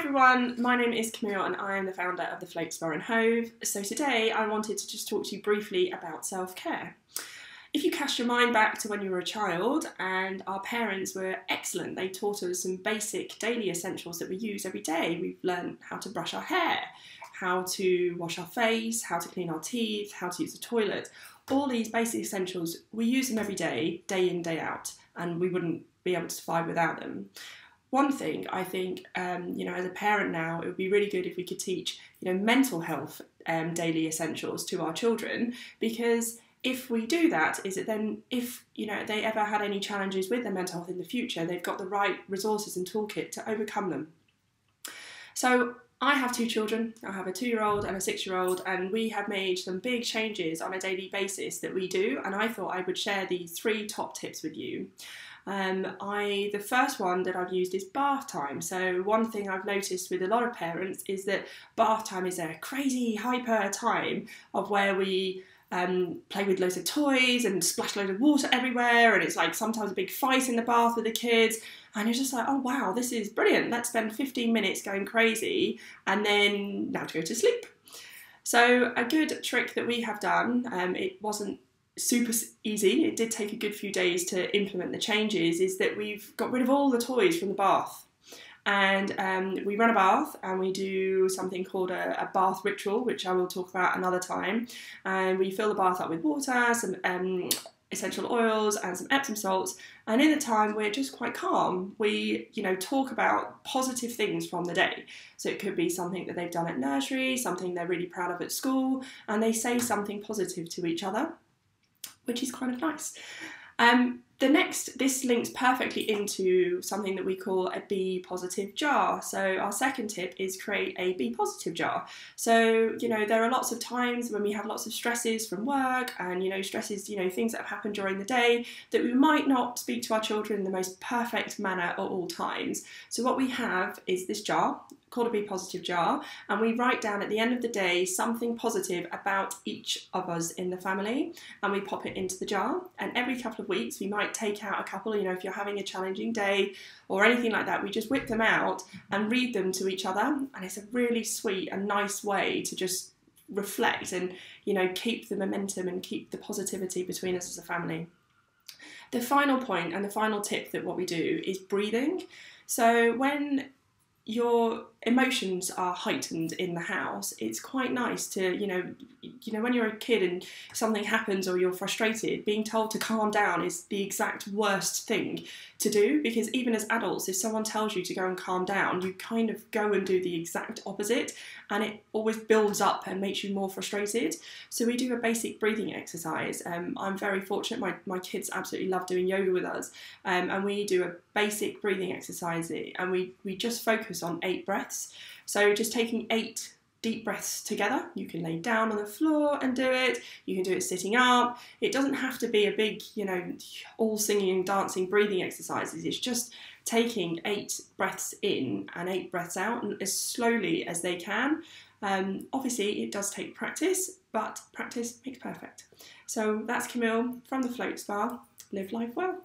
Everyone, my name is Camille and I am the founder of the Float Spa in Hove. So today I wanted to just talk to you briefly about self-care. If you cast your mind back to when you were a child, and our parents were excellent, they taught us some basic daily essentials that we use every day. We've learned how to brush our hair, how to wash our face, how to clean our teeth, how to use the toilet. All these basic essentials, we use them every day in, day out, and we wouldn't be able to survive without them. One thing I think, as a parent now, it would be really good if we could teach, mental health daily essentials to our children, because if we do that, is it then if, they ever had any challenges with their mental health in the future, they've got the right resources and toolkit to overcome them. So I have two children. I have a 2-year-old and a 6-year-old, and we have made some big changes on a daily basis that we do, and I thought I would share these 3 top tips with you. The first one that I've used is bath time. So one thing I've noticed with a lot of parents is that bath time is a crazy hyper time of where we play with loads of toys and splash loads of water everywhere, and it's like sometimes a big fight in the bath with the kids, and you're just like, oh wow, this is brilliant, let's spend 15 minutes going crazy and then now to go to sleep. So a good trick that we have done, it wasn't super easy, it did take a good few days to implement the changes, is that we've got rid of all the toys from the bath, and we run a bath and we do something called a bath ritual, which I will talk about another time, and we fill the bath up with water, some essential oils and some Epsom salts, and in the time we're just quite calm. We talk about positive things from the day, so it could be something that they've done at nursery, something they're really proud of at school, and they say something positive to each other, which is kind of nice. This links perfectly into something that we call a be positive jar. So our second tip is create a be positive jar. So, there are lots of times when we have lots of stresses from work and, stresses, things that have happened during the day, that we might not speak to our children in the most perfect manner at all times. So what we have is this jar called a be positive jar, and we write down at the end of the day something positive about each of us in the family, and we pop it into the jar. And every couple of weeks we might take out a couple, if you're having a challenging day or anything like that, we just whip them out and read them to each other, and it's a really sweet and nice way to just reflect and keep the momentum and keep the positivity between us as a family. The final point and the final tip that what we do is breathing. So when your emotions are heightened in the house, it's quite nice to, when you're a kid and something happens or you're frustrated, being told to calm down is the exact worst thing to do, because even as adults, if someone tells you to go and calm down, you kind of go and do the exact opposite, and it always builds up and makes you more frustrated. So we do a basic breathing exercise. I'm very fortunate, my kids absolutely love doing yoga with us, and we do a basic breathing exercise, and we just focus on 8 breaths. So just taking 8 deep breaths together. You can lay down on the floor and do it. You can do it sitting up. It doesn't have to be a big, all singing and dancing breathing exercises. It's just taking 8 breaths in and 8 breaths out, and as slowly as they can. Obviously, it does take practice, but practice makes perfect. So that's Camille from the Float Spa. Live life well.